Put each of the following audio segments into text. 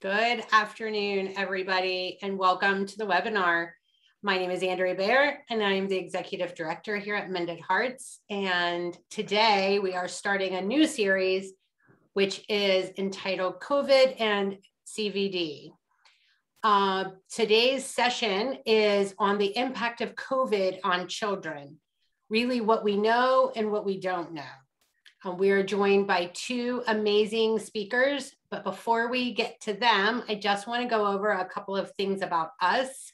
Good afternoon, everybody, and welcome to the webinar. My name is Andrea Baer, and I'm the Executive Director here at Mended Hearts. And today we are starting a new series, which is entitled COVID and CVD. Today's session is on the impact of COVID on children, really what we know and what we don't know. We are joined by two amazing speakers, but before we get to them, I just want to go over a couple of things about us.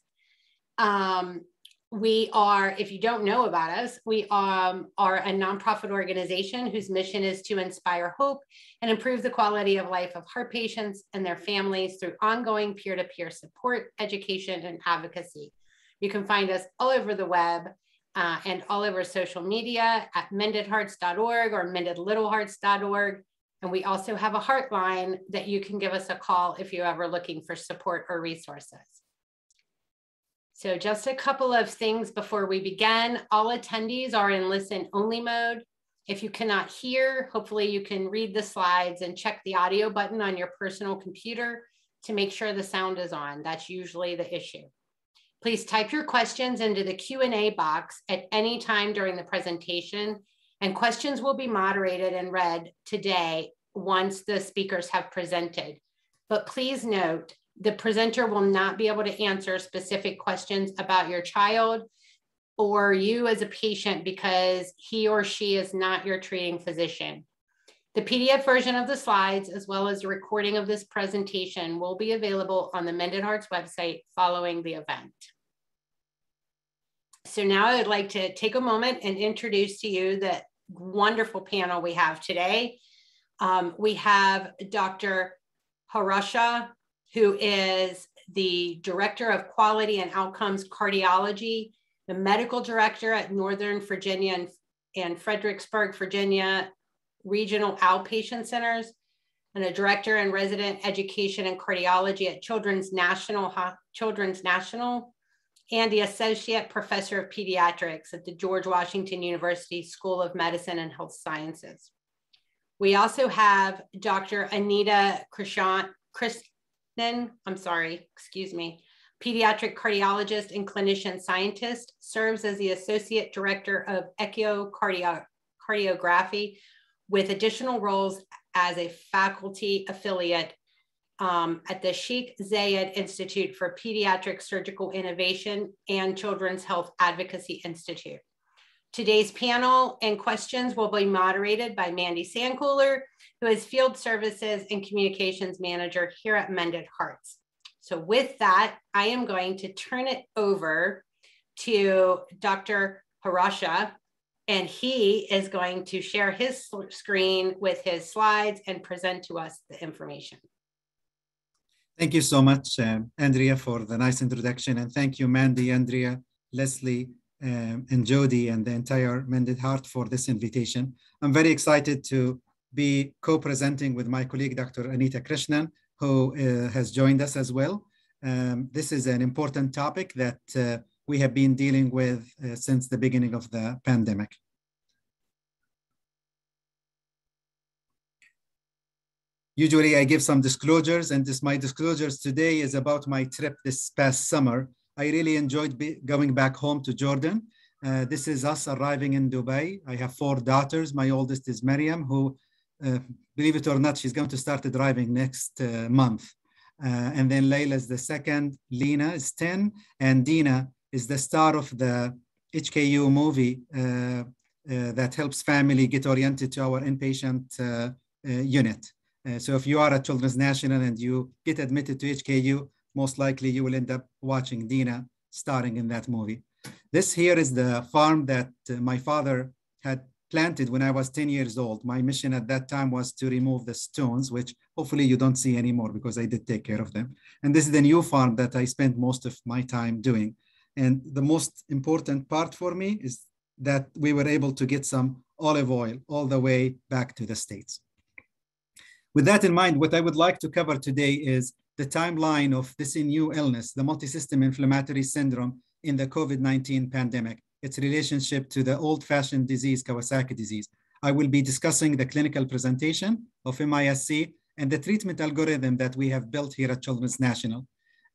We are, if you don't know about us, we are a nonprofit organization whose mission is to inspire hope and improve the quality of life of heart patients and their families through ongoing peer-to-peer support, education, and advocacy. You can find us all over the web and all over social media at mendedhearts.org or mendedlittlehearts.org. And we also have a heartline that you can give us a call if you're ever looking for support or resources. So just a couple of things before we begin. All attendees are in listen only mode. If you cannot hear, hopefully you can read the slides and check the audio button on your personal computer to make sure the sound is on. That's usually the issue. Please type your questions into the Q&A box at any time during the presentation, and questions will be moderated and read today once the speakers have presented. But please note, the presenter will not be able to answer specific questions about your child or you as a patient because he or she is not your treating physician. The PDF version of the slides, as well as a recording of this presentation, will be available on the Mended Hearts website following the event. So now I would like to take a moment and introduce to you the wonderful panel we have today. We have Dr. Harahsheh, who is the Director of Quality and Outcomes Cardiology, the Medical Director at Northern Virginia and Fredericksburg, Virginia Regional Outpatient Centers, and a Director and Resident Education and Cardiology at Children's National, and the Associate Professor of Pediatrics at the George Washington University School of Medicine and Health Sciences. We also have Dr. Anita Krishnan, pediatric cardiologist and clinician scientist, serves as the Associate Director of Echocardiography with additional roles as a faculty affiliate at the Sheikh Zayed Institute for Pediatric Surgical Innovation and Children's Health Advocacy Institute. Today's panel and questions will be moderated by Mandy Sandcooler, who is Field Services and Communications Manager here at Mended Hearts. So with that, I am going to turn it over to Dr. Harahsheh, and he is going to share his screen with his slides and present to us the information. Thank you so much, Andrea, for the nice introduction. And thank you, Mandy, Andrea, Leslie, and Jody, and the entire Mended Heart for this invitation. I'm very excited to be co-presenting with my colleague, Dr. Anita Krishnan, who has joined us as well. This is an important topic that we have been dealing with since the beginning of the pandemic. Usually I give some disclosures, and my disclosures today is about my trip this past summer. I really enjoyed going back home to Jordan. This is us arriving in Dubai. I have 4 daughters. My oldest is Maryam, who, believe it or not, she's going to start driving next month. And then Layla is the second, Lena is 10, and Dina is the star of the HKU movie that helps family get oriented to our inpatient unit. So if you are at Children's National and you get admitted to HKU, most likely you will end up watching Dina starring in that movie. This here is the farm that my father had planted when I was 10 years old. My mission at that time was to remove the stones, which hopefully you don't see anymore because I did take care of them. And this is the new farm that I spent most of my time doing. And the most important part for me is that we were able to get some olive oil all the way back to the States. With that in mind, what I would like to cover today is the timeline of this new illness, the multisystem inflammatory syndrome in the COVID-19 pandemic, its relationship to the old-fashioned disease, Kawasaki disease. I will be discussing the clinical presentation of MISC and the treatment algorithm that we have built here at Children's National.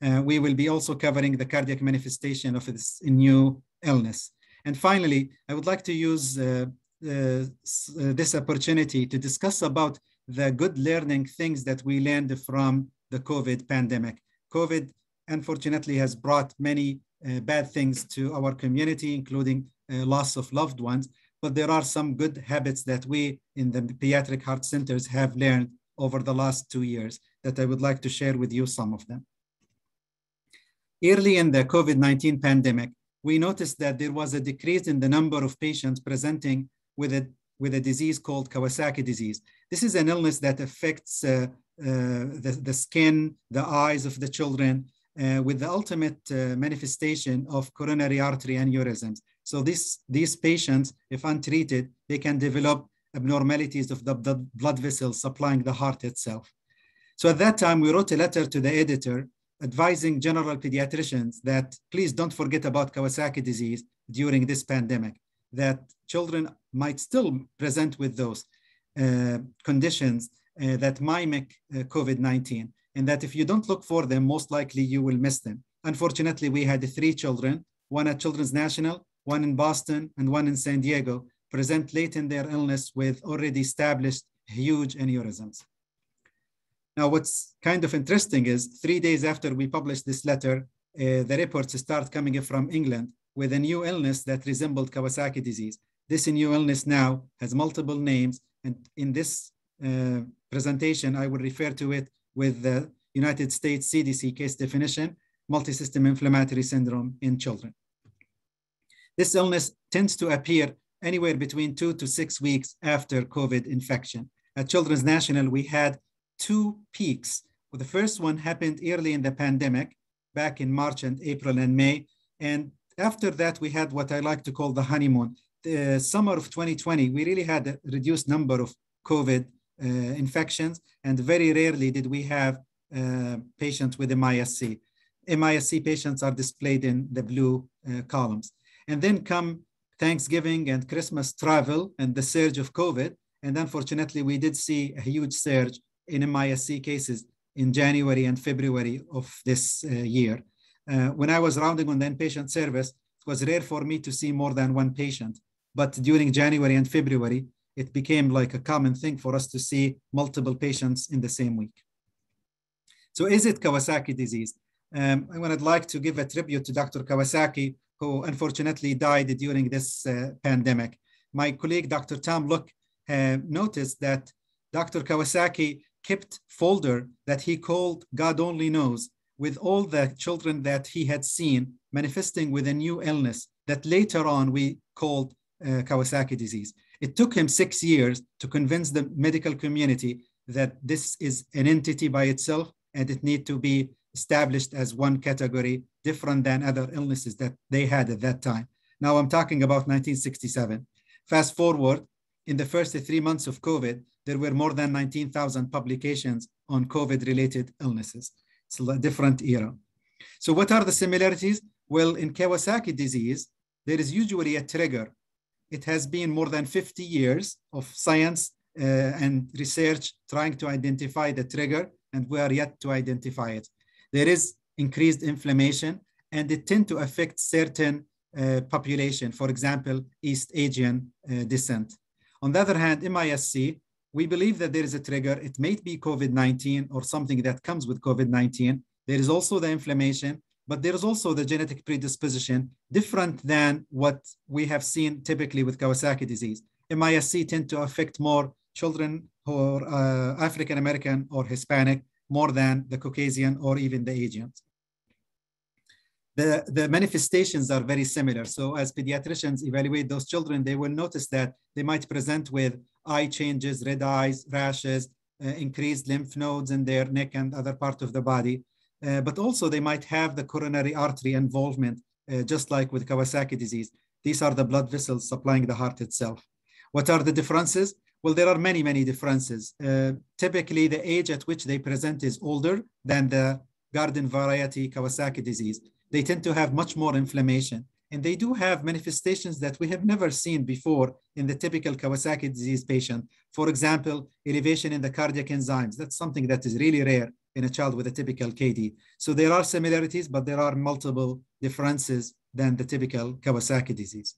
We will be also covering the cardiac manifestation of this new illness. And finally, I would like to use this opportunity to discuss about the good learning things that we learned from the COVID pandemic. COVID, unfortunately, has brought many bad things to our community, including loss of loved ones, but there are some good habits that we in the pediatric heart centers have learned over the last 2 years that I would like to share with you some of them. Early in the COVID-19 pandemic, we noticed that there was a decrease in the number of patients presenting with a disease called Kawasaki disease. This is an illness that affects the skin, the eyes of the children, with the ultimate manifestation of coronary artery aneurysms. So these patients, if untreated, they can develop abnormalities of the blood vessels supplying the heart itself. So at that time, we wrote a letter to the editor advising general pediatricians that please don't forget about Kawasaki disease during this pandemic, that children might still present with those conditions that mimic COVID-19, and that if you don't look for them, most likely you will miss them. Unfortunately, we had 3 children, one at Children's National, one in Boston, and one in San Diego, present late in their illness with already established huge aneurysms. Now, what's kind of interesting is 3 days after we published this letter, the reports start coming from England with a new illness that resembled Kawasaki disease. This new illness now has multiple names, and in this presentation, I will refer to it with the United States CDC case definition, multisystem inflammatory syndrome in children. This illness tends to appear anywhere between 2 to 6 weeks after COVID infection. At Children's National, we had 2 peaks. Well, the first one happened early in the pandemic, back in March and April and May. And after that, we had what I like to call the honeymoon. The summer of 2020, we really had a reduced number of COVID infections, and very rarely did we have patients with MISC. MISC patients are displayed in the blue columns. And then come Thanksgiving and Christmas travel and the surge of COVID. And unfortunately, we did see a huge surge in MISC cases in January and February of this year. When I was rounding on the inpatient service, it was rare for me to see more than 1 patient. But during January and February, it became like a common thing for us to see multiple patients in the same week. So is it Kawasaki disease? I would like to give a tribute to Dr. Kawasaki, who unfortunately died during this pandemic. My colleague, Dr. Tom Look, noticed that Dr. Kawasaki kept folder that he called God Only Knows with all the children that he had seen manifesting with a new illness that later on we called Kawasaki disease. It took him 6 years to convince the medical community that this is an entity by itself and it needs to be established as one category different than other illnesses that they had at that time. Now I'm talking about 1967. Fast forward, in the first 3 months of COVID, there were more than 19,000 publications on COVID-related illnesses. It's a different era. So what are the similarities? Well, in Kawasaki disease, there is usually a trigger. It has been more than 50 years of science and research trying to identify the trigger, and we are yet to identify it. There is increased inflammation, and it tends to affect certain population, for example, East Asian descent. On the other hand, MISC, we believe that there is a trigger. It may be COVID-19 or something that comes with COVID-19. There is also the inflammation, but there is also the genetic predisposition, different than what we have seen typically with Kawasaki disease. MISC tend to affect more children who are African-American or Hispanic, more than the Caucasian or even the Asians. The manifestations are very similar. So as pediatricians evaluate those children, they will notice that they might present with eye changes, red eyes, rashes, increased lymph nodes in their neck and other part of the body. But also they might have the coronary artery involvement, just like with Kawasaki disease. These are the blood vessels supplying the heart itself. What are the differences? Well, there are many, many differences. Typically, the age at which they present is older than the garden variety Kawasaki disease. They tend to have much more inflammation. And they do have manifestations that we have never seen before in the typical Kawasaki disease patient. For example, elevation in the cardiac enzymes. That's something that is really rare in a child with a typical KD. So there are similarities, but there are multiple differences than the typical Kawasaki disease.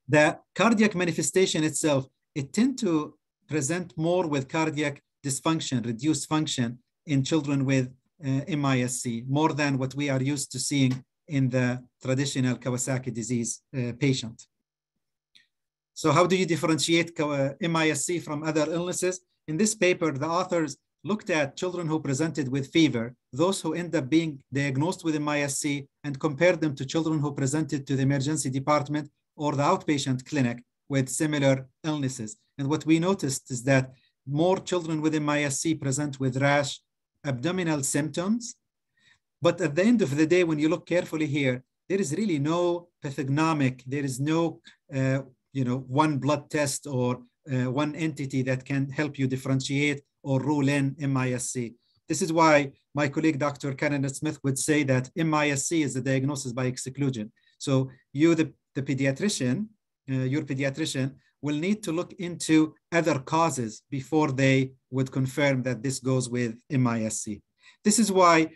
The cardiac manifestation itself, it tends to present more with cardiac dysfunction, reduced function in children with MISC, more than what we are used to seeing in the traditional Kawasaki disease patient. So how do you differentiate MISC from other illnesses? In this paper, the authors looked at children who presented with fever, those who end up being diagnosed with MISC, and compared them to children who presented to the emergency department or the outpatient clinic with similar illnesses. And what we noticed is that more children with MISC present with rash, abdominal symptoms. But at the end of the day, when you look carefully here, there is really no pathognomic, there is no one blood test or one entity that can help you differentiate or rule in MISC. This is why my colleague, Dr. Karen Smith, would say that MISC is a diagnosis by exclusion. So you, the pediatrician, your pediatrician will need to look into other causes before they would confirm that this goes with MISC. This is why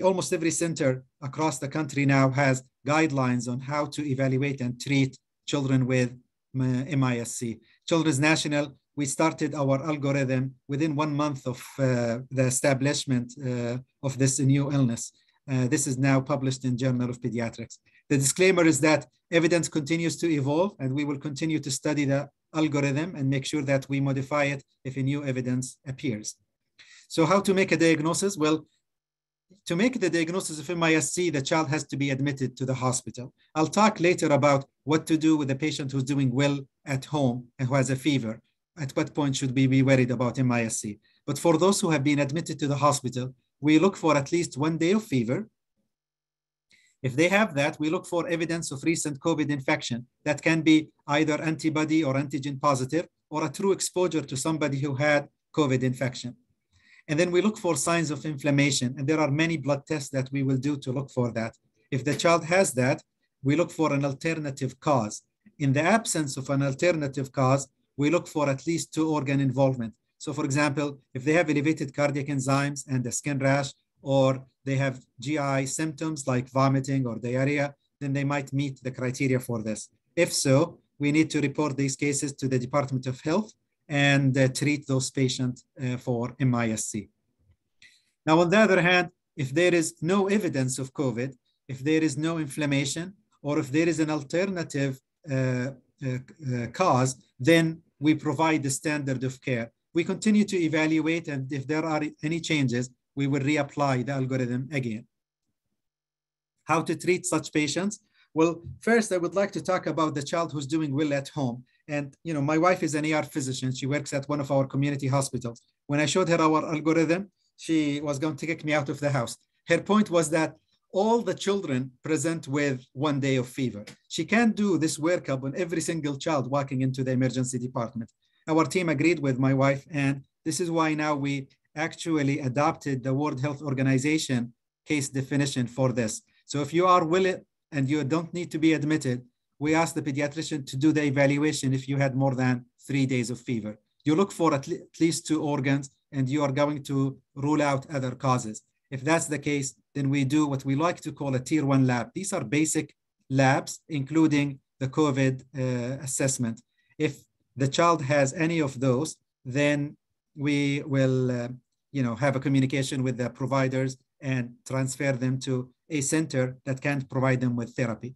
almost every center across the country now has guidelines on how to evaluate and treat children with MISC. Children's National, we started our algorithm within 1 month of the establishment of this new illness. This is now published in Journal of Pediatrics. The disclaimer is that evidence continues to evolve, and we will continue to study the algorithm and make sure that we modify it if a new evidence appears. So how to make a diagnosis? Well, to make the diagnosis of MISC, the child has to be admitted to the hospital. I'll talk later about what to do with a patient who's doing well at home and who has a fever. At what point should we be worried about MISC? But for those who have been admitted to the hospital, we look for at least 1 day of fever. If they have that, we look for evidence of recent COVID infection. That can be either antibody or antigen positive or a true exposure to somebody who had COVID infection. And then we look for signs of inflammation. And there are many blood tests that we will do to look for that. If the child has that, we look for an alternative cause. In the absence of an alternative cause, we look for at least 2 organ involvement. So for example, if they have elevated cardiac enzymes and a skin rash, or they have GI symptoms like vomiting or diarrhea, then they might meet the criteria for this. If so, we need to report these cases to the Department of Health and treat those patients for MISC. Now, on the other hand, if there is no evidence of COVID, if there is no inflammation, or if there is an alternative cause, then we provide the standard of care. We continue to evaluate, and if there are any changes, we will reapply the algorithm again. How to treat such patients? Well, first, I would like to talk about the child who's doing well at home. And my wife is an ER physician. She works at one of our community hospitals. When I showed her our algorithm, she was going to kick me out of the house. Her point was that all the children present with 1 day of fever. She can't do this workup on every single child walking into the emergency department. Our team agreed with my wife, and this is why now we actually adopted the World Health Organization case definition for this. So if you are willing and you don't need to be admitted, we ask the pediatrician to do the evaluation if you had more than 3 days of fever. You look for at least 2 organs, and you are going to rule out other causes. If that's the case, then we do what we like to call a tier 1 lab. These are basic labs, including the COVID assessment. If the child has any of those, then we will have a communication with the providers and transfer them to a center that can provide them with therapy.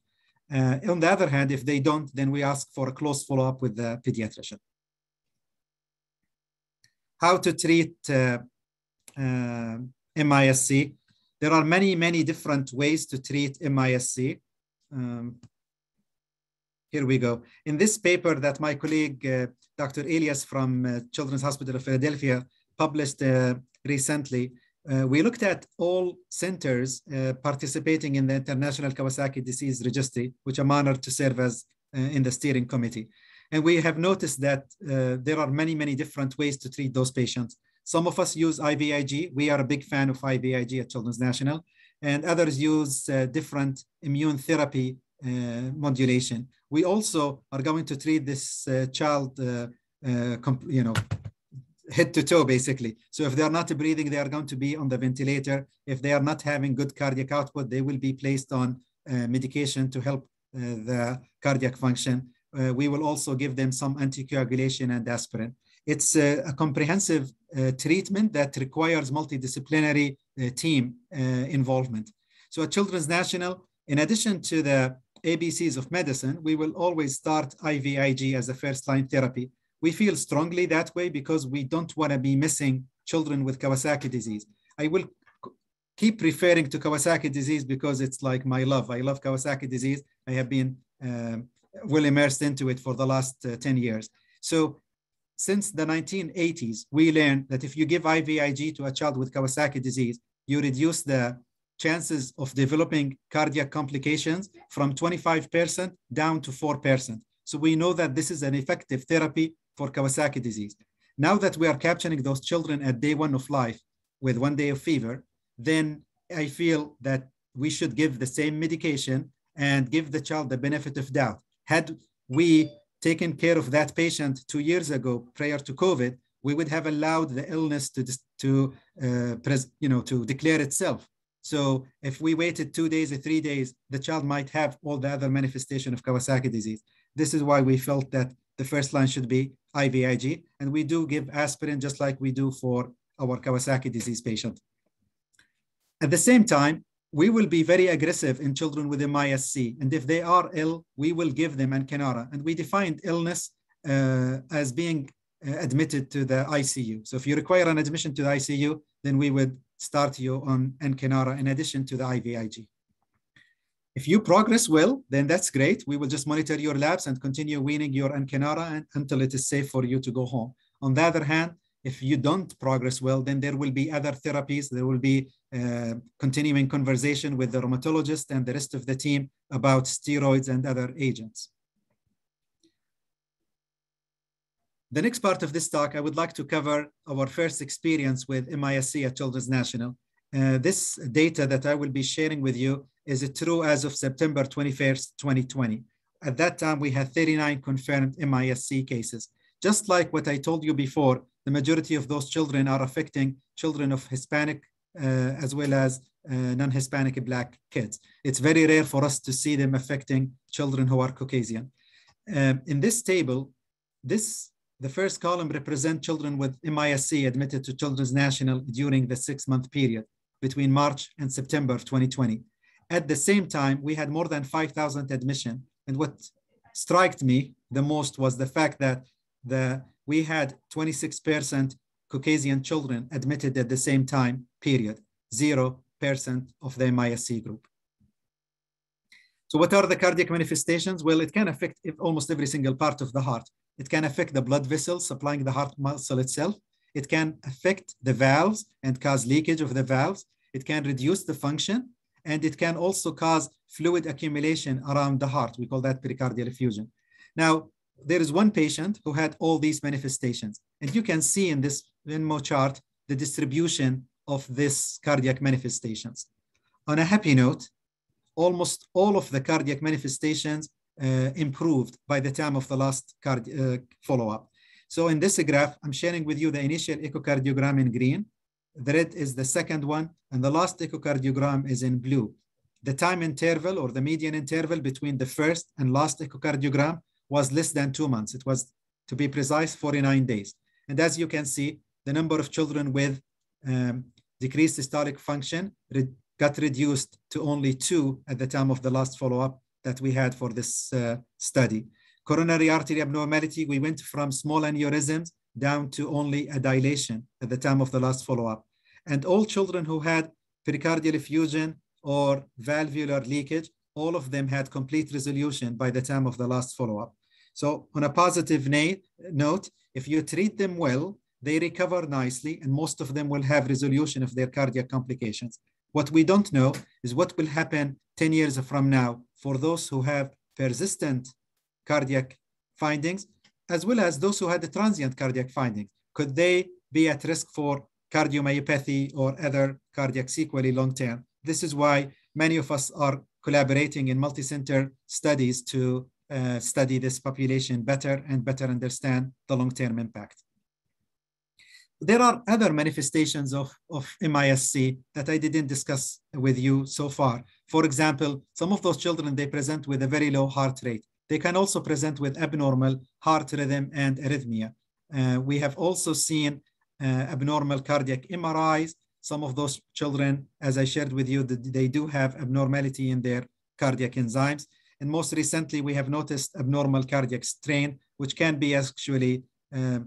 On the other hand, if they don't, then we ask for a close follow-up with the pediatrician. How to treat MISC? There are many, many different ways to treat MISC. Here we go. In this paper that my colleague, Dr. Elias from Children's Hospital of Philadelphia published recently, we looked at all centers participating in the International Kawasaki Disease Registry, which I'm honored to serve as in the steering committee. And we have noticed that there are many, many different ways to treat those patients. Some of us use IVIG. We are a big fan of IVIG at Children's National, and others use different immune therapy modulation. We also are going to treat this child, head to toe, basically. So if they are not breathing, they are going to be on the ventilator. If they are not having good cardiac output, they will be placed on medication to help the cardiac function. We will also give them some anticoagulation and aspirin. It's a comprehensive treatment that requires multidisciplinary team involvement. So at Children's National, in addition to the ABCs of medicine, we will always start IVIG as a first-line therapy. We feel strongly that way because we don't want to be missing children with Kawasaki disease. I will keep referring to Kawasaki disease because it's like my love. I love Kawasaki disease. I have been well immersed into it for the last 10 years. So since the 1980s, we learned that if you give IVIG to a child with Kawasaki disease, you reduce the chances of developing cardiac complications from 25% down to 4%. So we know that this is an effective therapy for Kawasaki disease. Now that we are capturing those children at day 1 of life with 1 day of fever, then I feel that we should give the same medication and give the child the benefit of doubt. Had we taken care of that patient 2 years ago prior to COVID, we would have allowed the illness to declare itself. So if we waited 2 days or 3 days, the child might have all the other manifestation of Kawasaki disease. This is why we felt that the first line should be IVIG, and we do give aspirin just like we do for our Kawasaki disease patient. At the same time, we will be very aggressive in children with MIS-C, and if they are ill, we will give them Ankenara, and we defined illness as being admitted to the ICU. So if you require an admission to the ICU, then we would start you on Ankenara in addition to the IVIG. If you progress well, then that's great. We will just monitor your labs and continue weaning your Ankenara until it is safe for you to go home. On the other hand, if you don't progress well, then there will be other therapies. There will be continuing conversation with the rheumatologist and the rest of the team about steroids and other agents. The next part of this talk, I would like to cover our first experience with MIS-C at Children's National. This data that I will be sharing with you is true as of September 21st, 2020. At that time, we had 39 confirmed MIS-C cases. Just like what I told you before, the majority of those children are affecting children of Hispanic as well as non-Hispanic Black kids. It's very rare for us to see them affecting children who are Caucasian. In this table, the first column represents children with MIS-C admitted to Children's National during the 6-month period between March and September of 2020. At the same time, we had more than 5,000 admissions. And what struck me the most was the fact that we had 26% Caucasian children admitted at the same time period, 0% of the MIS-C group. So what are the cardiac manifestations? Well, it can affect almost every single part of the heart. It can affect the blood vessels supplying the heart muscle itself. It can affect the valves and cause leakage of the valves. It can reduce the function, and it can also cause fluid accumulation around the heart. We call that pericardial effusion. Now, there is one patient who had all these manifestations, and you can see in this Venmo chart the distribution of this cardiac manifestations. On a happy note, almost all of the cardiac manifestations improved by the time of the last follow-up. So in this graph, I'm sharing with you the initial echocardiogram in green. The red is the second one, and the last echocardiogram is in blue. The time interval or the median interval between the first and last echocardiogram was less than 2 months. It was, to be precise, 49 days. And as you can see, the number of children with decreased systolic function got reduced to only 2 at the time of the last follow-up that we had for this study. Coronary artery abnormality, we went from small aneurysms down to only a dilation at the time of the last follow-up. And all children who had pericardial effusion or valvular leakage, all of them had complete resolution by the time of the last follow-up. So on a positive note, if you treat them well, they recover nicely, and most of them will have resolution of their cardiac complications. What we don't know is what will happen 10 years from now for those who have persistent cardiac findings, as well as those who had the transient cardiac findings. Could they be at risk for cardiomyopathy or other cardiac sequelae long-term? This is why many of us are collaborating in multi-center studies to study this population better and better understand the long-term impact. There are other manifestations of MIS-C that I didn't discuss with you so far. For example, some of those children, they present with a very low heart rate. They can also present with abnormal heart rhythm and arrhythmia. We have also seen abnormal cardiac MRIs. Some of those children, as I shared with you, they do have abnormality in their cardiac enzymes. And most recently, we have noticed abnormal cardiac strain, which can be actually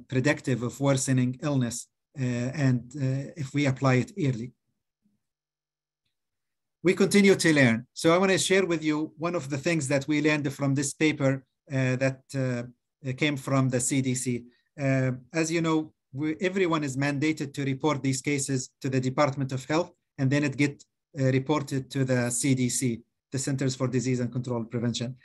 predictive of worsening illness if we apply it early. We continue to learn. So I want to share with you one of the things that we learned from this paper that came from the CDC. As you know, everyone is mandated to report these cases to the Department of Health, and then it gets reported to the CDC, the Centers for Disease and Control Prevention.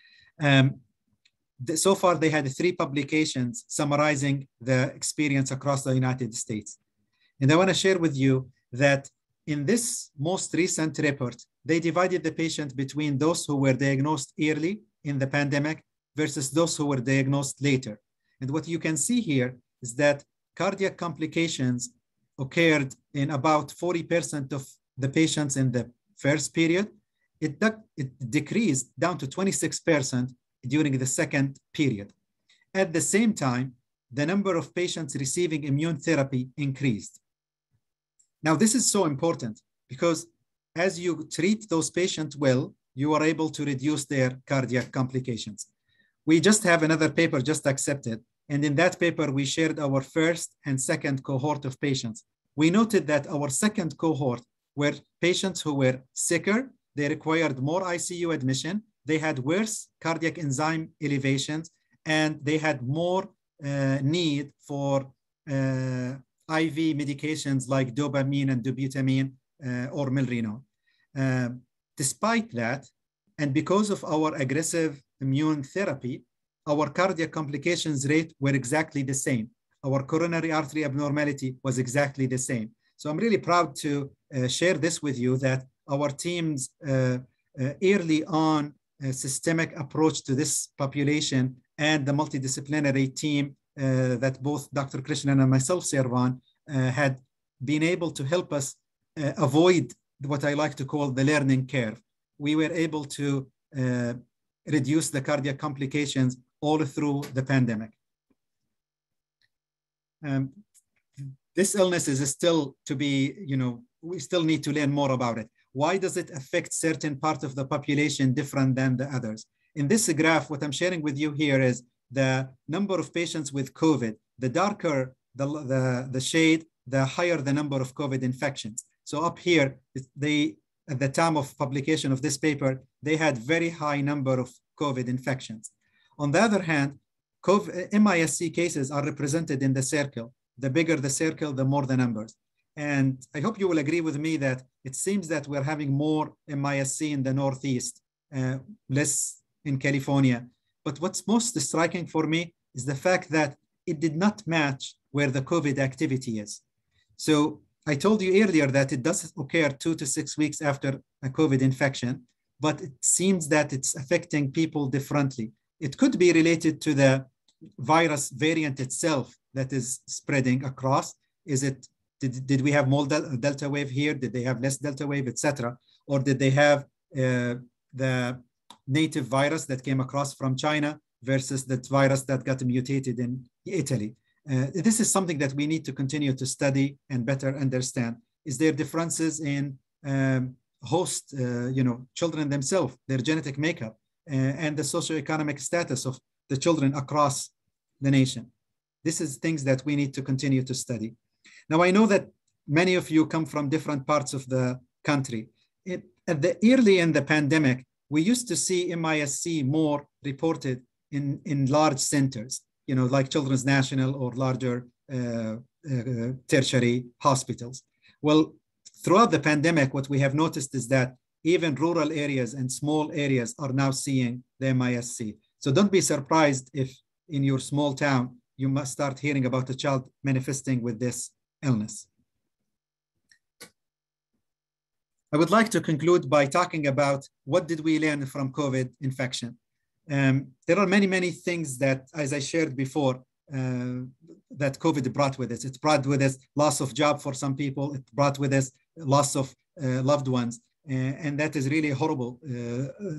So far, they had 3 publications summarizing the experience across the United States. And I want to share with you that in this most recent report, they divided the patient between those who were diagnosed early in the pandemic versus those who were diagnosed later. And what you can see here is that cardiac complications occurred in about 40% of the patients in the first period. It decreased down to 26% during the second period. At the same time, the number of patients receiving immune therapy increased. Now, this is so important because as you treat those patients well, you are able to reduce their cardiac complications. We just have another paper just accepted. And in that paper, we shared our first and second cohort of patients. We noted that our second cohort were patients who were sicker. They required more ICU admission. They had worse cardiac enzyme elevations, and they had more need for IV medications like dopamine and dobutamine or milrinone. Despite that, and because of our aggressive immune therapy, our cardiac complications rate were exactly the same. Our coronary artery abnormality was exactly the same. So I'm really proud to share this with you that our team's early on systemic approach to this population and the multidisciplinary team that both Dr. Krishnan and myself serve on had been able to help us avoid what I like to call the learning curve. We were able to reduce the cardiac complications all through the pandemic. This illness is still to be, we still need to learn more about it. Why does it affect certain part of the population different than the others? In this graph, what I'm sharing with you here is the number of patients with COVID. The darker the shade, the higher the number of COVID infections. So up here, at the time of publication of this paper, they had very high number of COVID infections. On the other hand, MIS-C cases are represented in the circle. The bigger the circle, the more the numbers. And I hope you will agree with me that it seems that we're having more MIS-C in the Northeast, less in California. But what's most striking for me is the fact that it did not match where the COVID activity is. So I told you earlier that it does occur 2 to 6 weeks after a COVID infection, but it seems that it's affecting people differently. It could be related to the virus variant itself that is spreading across. Did we have more Delta wave here? Did they have less Delta wave, etc.? Or did they have the native virus that came across from China versus the virus that got mutated in Italy? This is something that we need to continue to study and better understand. Is there differences in host, children themselves, their genetic makeup, and the socioeconomic status of the children across the nation? This is things that we need to continue to study. Now, I know that many of you come from different parts of the country. Early in the pandemic, we used to see MIS-C more reported in large centers, like Children's National or larger tertiary hospitals. Well, throughout the pandemic, what we have noticed is that even rural areas and small areas are now seeing the MIS-C. So don't be surprised if in your small town, you must start hearing about a child manifesting with this illness. I would like to conclude by talking about what did we learn from COVID infection. There are many, many things that, as I shared before, that COVID brought with it. It brought with it loss of job for some people. It brought with us loss of loved ones. And that is really horrible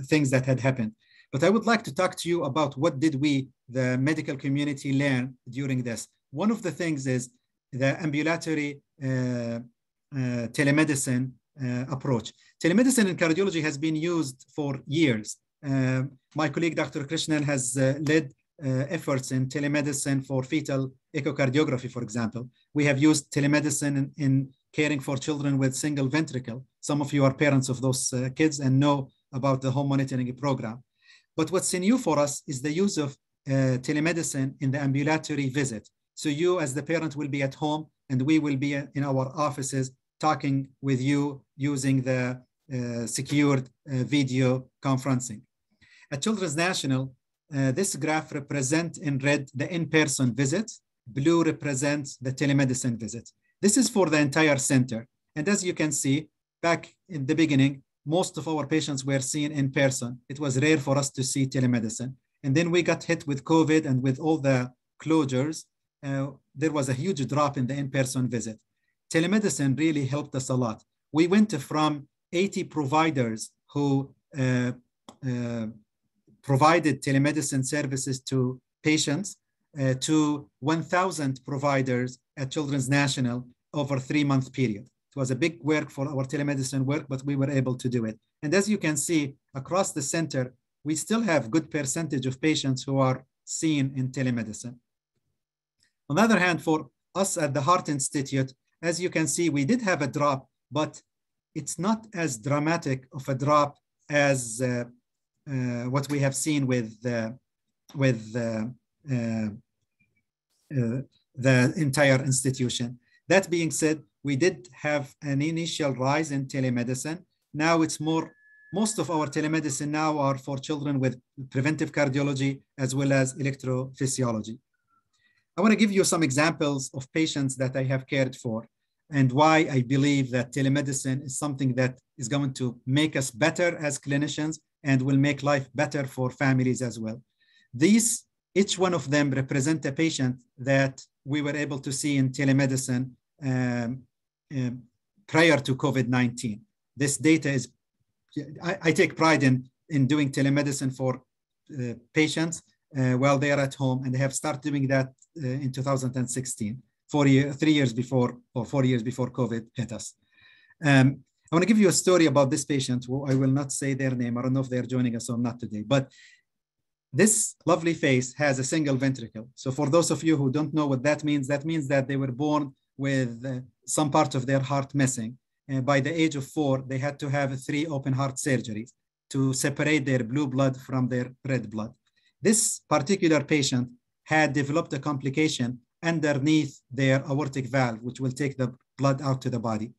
things that had happened. But I would like to talk to you about what did we, the medical community, learn during this. One of the things is the ambulatory telemedicine approach. Telemedicine in cardiology has been used for years. My colleague, Dr. Krishnan, has led efforts in telemedicine for fetal echocardiography, for example. We have used telemedicine in caring for children with single ventricle. Some of you are parents of those kids and know about the home monitoring program. But what's new for us is the use of telemedicine in the ambulatory visit. So you as the parent will be at home and we will be in our offices talking with you using the secured video conferencing. At Children's National, this graph represents in red the in-person visits, blue represents the telemedicine visits. This is for the entire center. And as you can see, back in the beginning, most of our patients were seen in person. It was rare for us to see telemedicine. And then we got hit with COVID and with all the closures, there was a huge drop in the in-person visit. Telemedicine really helped us a lot. We went from 80 providers who provided telemedicine services to patients to 1,000 providers at Children's National over a 3-month period. It was a big work for our telemedicine work, but we were able to do it. And as you can see, across the center, we still have good percentage of patients who are seen in telemedicine. On the other hand, for us at the Heart Institute, as you can see, we did have a drop, but it's not as dramatic of a drop as what we have seen with the entire institution. That being said, we did have an initial rise in telemedicine. Now it's most of our telemedicine now are for children with preventive cardiology as well as electrophysiology. I want to give you some examples of patients that I have cared for and why I believe that telemedicine is something that is going to make us better as clinicians and will make life better for families as well. Each one of them represent a patient that we were able to see in telemedicine prior to COVID-19. This data is, I take pride in doing telemedicine for patients while they are at home, and they have started doing that in 2016, 3 years before, or 4 years before COVID hit us. I want to give you a story about this patient. I will not say their name. I don't know if they're joining us or not today, but this lovely face has a single ventricle. So for those of you who don't know what that means that they were born with some part of their heart missing. And by the age of 4, they had to have 3 open heart surgeries to separate their blue blood from their red blood. This particular patient had developed a complication underneath their aortic valve, which will take the blood out to the body.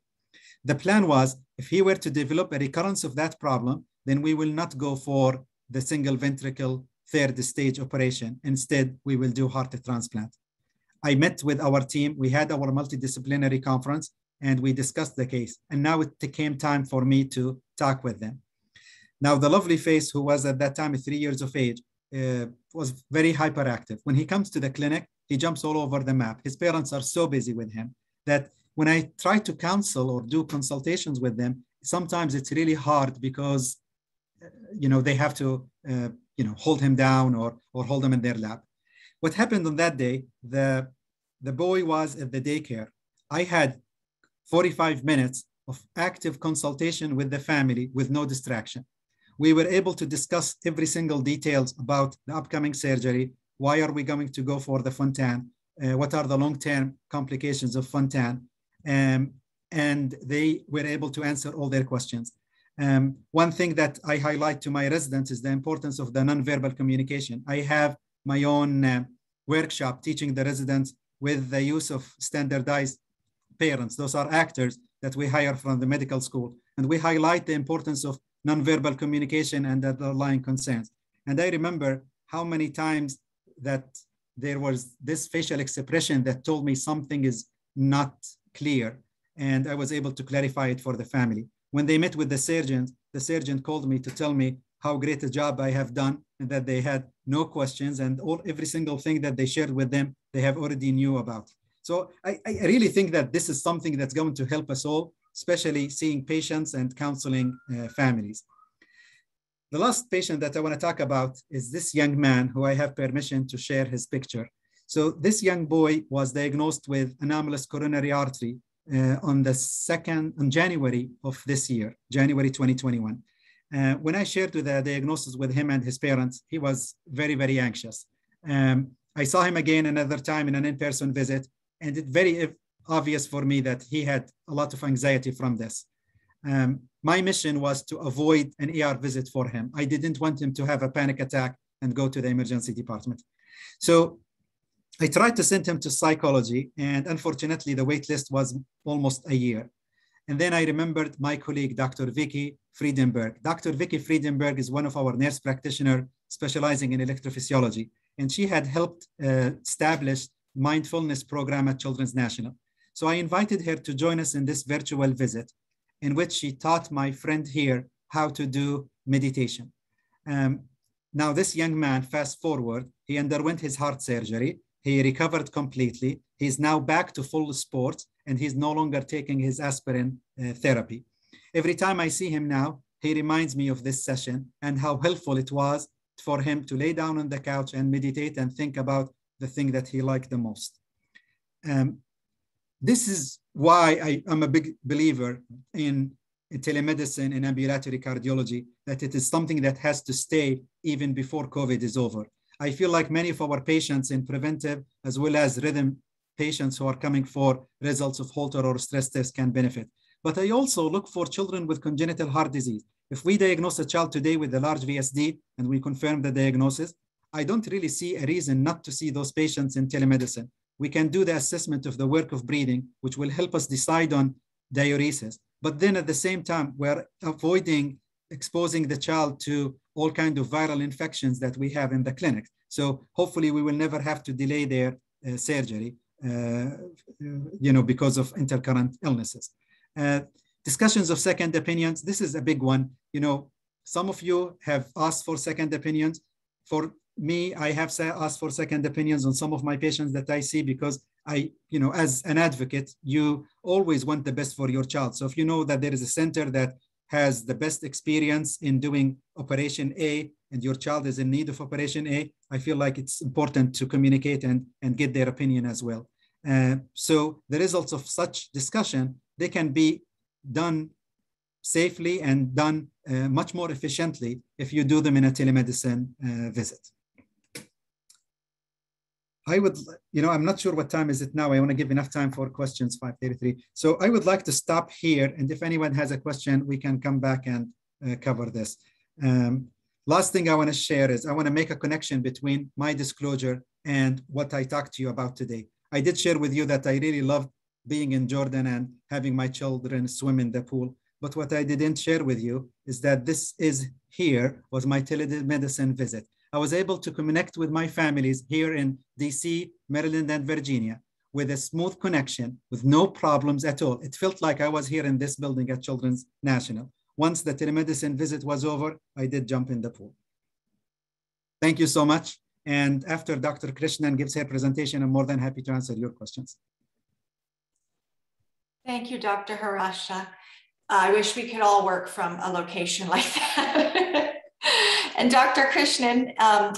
The plan was, if he were to develop a recurrence of that problem, then we will not go for the single ventricle 3rd stage operation. Instead, we will do heart transplant. I met with our team. We had our multidisciplinary conference and we discussed the case. And now it came time for me to talk with them. Now, the lovely face, who was at that time 3 years of age, was very hyperactive. When he comes to the clinic, he jumps all over the map. His parents are so busy with him that when I try to counsel or do consultations with them, sometimes it's really hard because, they have to, hold him down or hold him in their lap. What happened on that day, the boy was at the daycare. I had 45 minutes of active consultation with the family with no distraction. We were able to discuss every single details about the upcoming surgery. Why are we going to go for the Fontan? What are the long-term complications of Fontan? And they were able to answer all their questions. One thing that I highlight to my residents is the importance of the nonverbal communication. I have my own workshop teaching the residents with the use of standardized parents. Those are actors that we hire from the medical school. And we highlight the importance of nonverbal communication and the underlying concerns. And I remember how many times that there was this facial expression that told me something is not clear. And I was able to clarify it for the family. When they met with the surgeon called me to tell me how great a job I have done and that they had no questions, and every single thing that they shared with them, they have already knew about. So I really think that this is something that's going to help us all, especially seeing patients and counseling families. The last patient that I want to talk about is this young man who I have permission to share his picture. So this young boy was diagnosed with anomalous coronary artery on January of this year, January 2021. When I shared the diagnosis with him and his parents, he was very, very anxious. I saw him again another time in an in-person visit, and it's very obvious for me that he had a lot of anxiety from this. My mission was to avoid an ER visit for him. I didn't want him to have a panic attack and go to the emergency department. So I tried to send him to psychology, and unfortunately, the wait list was almost a year. And then I remembered my colleague, Dr. Vicky Friedenberg. Dr. Vicky Friedenberg is one of our nurse practitioners specializing in electrophysiology, and she had helped establish mindfulness program at Children's National. So I invited her to join us in this virtual visit, in which she taught my friend here how to do meditation. Now this young man, fast forward, he underwent his heart surgery. He recovered completely. He's now back to full sports, and he's no longer taking his aspirin therapy. Every time I see him now, he reminds me of this session and how helpful it was for him to lay down on the couch and meditate and think about the thing that he liked the most. This is why I'm a big believer in telemedicine and ambulatory cardiology, that it is something that has to stay even before COVID is over. I feel like many of our patients in preventive as well as rhythm patients who are coming for results of Holter or stress test can benefit. But I also look for children with congenital heart disease. If we diagnose a child today with a large VSD and we confirm the diagnosis, I don't really see a reason not to see those patients in telemedicine. We can do the assessment of the work of breathing, which will help us decide on diuresis. But then at the same time, we're avoiding exposing the child to all kinds of viral infections that we have in the clinic. So hopefully we will never have to delay their surgery, because of intercurrent illnesses. Discussions of second opinions. This is a big one. Some of you have asked for second opinions. For me, I have asked for second opinions on some of my patients that I see, because as an advocate, you always want the best for your child. So if you know that there is a center that has the best experience in doing operation A and your child is in need of operation A, I feel like it's important to communicate and get their opinion as well. So the results of such discussion, they can be done safely and done much more efficiently if you do them in a telemedicine visit. I'm not sure what time is it now. I want to give enough time for questions, 5:33. So I would like to stop here. And if anyone has a question, we can come back and cover this. Last thing I want to share is I want to make a connection between my disclosure and what I talked to you about today. I did share with you that I really loved being in Jordan and having my children swim in the pool. But what I didn't share with you is that was my telemedicine visit. I was able to connect with my families here in DC, Maryland, and Virginia with a smooth connection, with no problems at all. It felt like I was here in this building at Children's National. Once the telemedicine visit was over, I did jump in the pool. Thank you so much. And after Dr. Krishnan gives her presentation, I'm more than happy to answer your questions. Thank you, Dr. Harahsheh. I wish we could all work from a location like that. And Dr. Krishnan,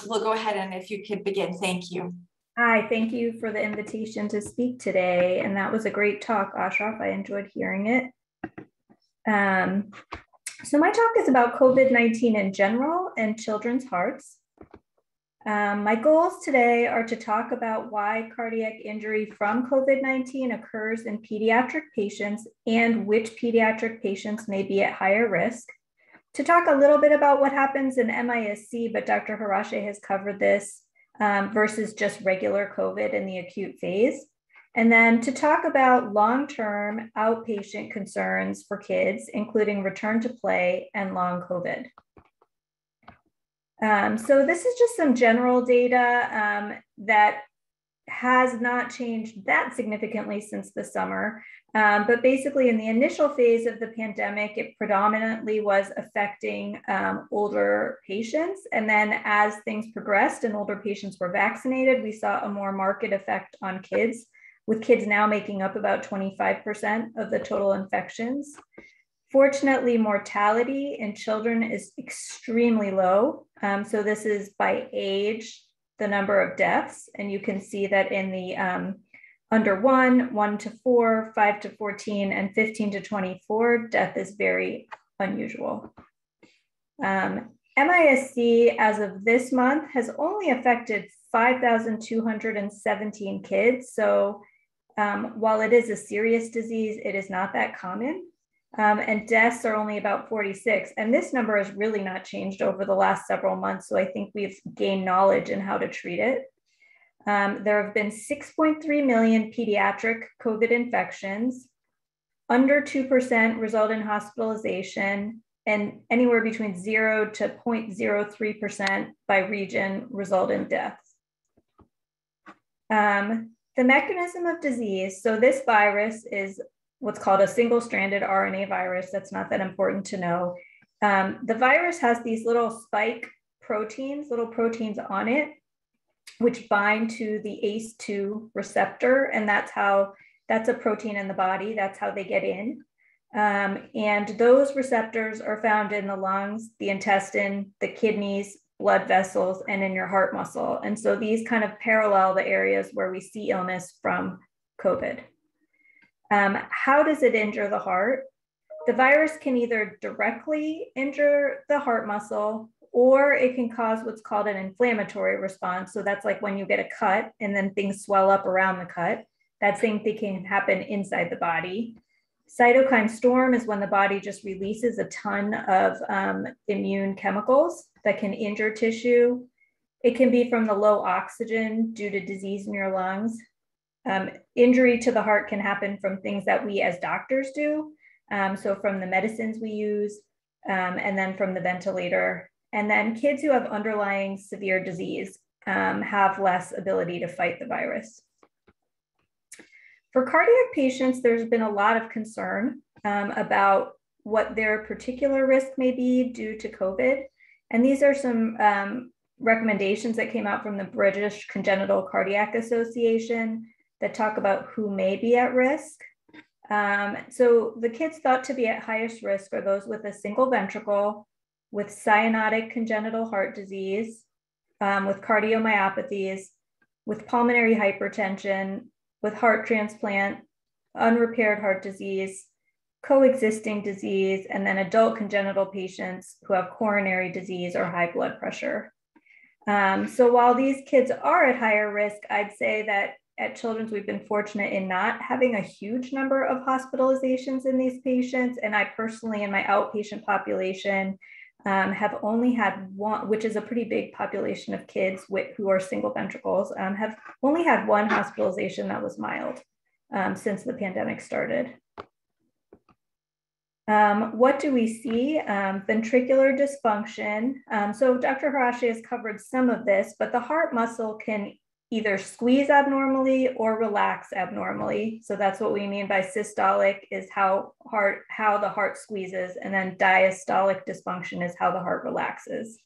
we'll go ahead, and if you could begin, thank you. Hi, thank you for the invitation to speak today. And that was a great talk, Ashraf. I enjoyed hearing it. So my talk is about COVID-19 in general and children's hearts. My goals today are to talk about why cardiac injury from COVID-19 occurs in pediatric patients and which pediatric patients may be at higher risk. To talk a little bit about what happens in MISC, but Dr. Harahsheh has covered this, versus just regular COVID in the acute phase. And then to talk about long-term outpatient concerns for kids, including return to play and long COVID. So this is just some general data that has not changed that significantly since the summer. But basically in the initial phase of the pandemic, it predominantly was affecting older patients. And then as things progressed and older patients were vaccinated, we saw a more marked effect on kids, with kids now making up about 25% of the total infections. Fortunately, mortality in children is extremely low. So this is by age, the number of deaths. And you can see that in the under 1 to 4, 5 to 14, and 15 to 24, death is very unusual. MISC, as of this month, has only affected 5,217 kids. So while it is a serious disease, it is not that common. And deaths are only about 46. And this number has really not changed over the last several months. So I think we've gained knowledge in how to treat it. There have been 6.3 million pediatric COVID infections. Under 2% result in hospitalization, and anywhere between 0 to 0.03% by region result in deaths. The mechanism of disease. So this virus is what's called a single-stranded RNA virus. That's not that important to know. The virus has these little spike proteins, little proteins on it, which bind to the ACE2 receptor. And that's a protein in the body. That's how they get in. And those receptors are found in the lungs, the intestine, the kidneys, blood vessels, and in your heart muscle. And so these kind of parallel the areas where we see illness from COVID. How does it injure the heart? The virus can either directly injure the heart muscle, or it can cause what's called an inflammatory response. So that's like when you get a cut and then things swell up around the cut. That same thing can happen inside the body. Cytokine storm is when the body just releases a ton of immune chemicals that can injure tissue. It can be from the low oxygen due to disease in your lungs. Injury to the heart can happen from things that we as doctors do. So from the medicines we use, and then from the ventilator. And then kids who have underlying severe disease have less ability to fight the virus. For cardiac patients, there's been a lot of concern about what their particular risk may be due to COVID. And these are some recommendations that came out from the British Congenital Cardiac Association that talk about who may be at risk. So the kids thought to be at highest risk are those with a single ventricle, with cyanotic congenital heart disease, with cardiomyopathies, with pulmonary hypertension, with heart transplant, unrepaired heart disease, coexisting disease, and then adult congenital patients who have coronary disease or high blood pressure. So while these kids are at higher risk, I'd say that at Children's, we've been fortunate in not having a huge number of hospitalizations in these patients. And I personally, in my outpatient population, have only had one, which is a pretty big population of kids who are single ventricles, have only had one hospitalization that was mild since the pandemic started. What do we see? Ventricular dysfunction. So Dr. Harahsheh has covered some of this, but the heart muscle can either squeeze abnormally or relax abnormally. So that's what we mean by systolic is how the heart squeezes, and then diastolic dysfunction is how the heart relaxes.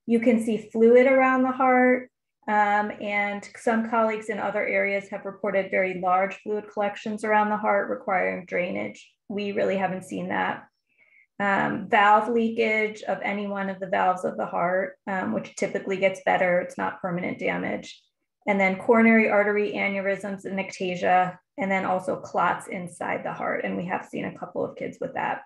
You can see fluid around the heart, and some colleagues in other areas have reported very large fluid collections around the heart requiring drainage. We really haven't seen that. Valve leakage of any one of the valves of the heart, which typically gets better, it's not permanent damage. And then coronary artery aneurysms and ectasia, and then also clots inside the heart. And we have seen a couple of kids with that.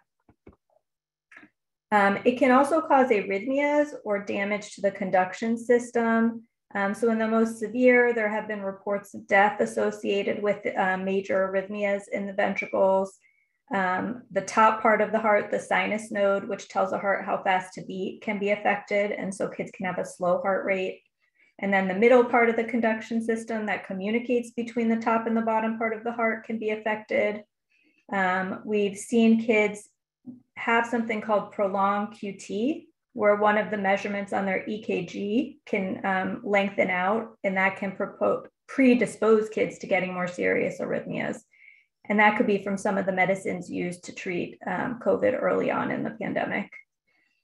It can also cause arrhythmias or damage to the conduction system. So in the most severe, there have been reports of death associated with major arrhythmias in the ventricles. The top part of the heart, the sinus node, which tells the heart how fast to beat, can be affected. And so kids can have a slow heart rate. And then the middle part of the conduction system that communicates between the top and the bottom part of the heart can be affected. We've seen kids have something called prolonged QT, where one of the measurements on their EKG can lengthen out, and that can predispose kids to getting more serious arrhythmias. And that could be from some of the medicines used to treat COVID early on in the pandemic.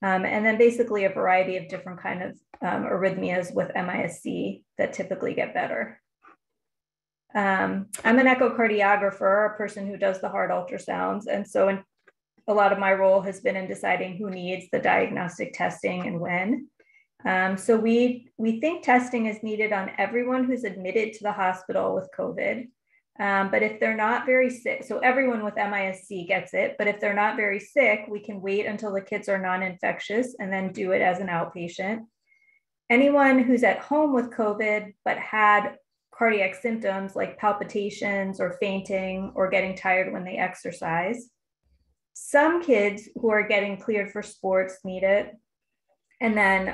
And then basically a variety of different kind of arrhythmias with MIS-C that typically get better. I'm an echocardiographer, a person who does the heart ultrasounds. And so a lot of my role has been in deciding who needs the diagnostic testing and when. So we think testing is needed on everyone who's admitted to the hospital with COVID. But if they're not very sick, so everyone with MIS-C gets it, but if they're not very sick, we can wait until the kids are non-infectious and then do it as an outpatient. Anyone who's at home with COVID, but had cardiac symptoms like palpitations or fainting or getting tired when they exercise. Some kids who are getting cleared for sports need it. And then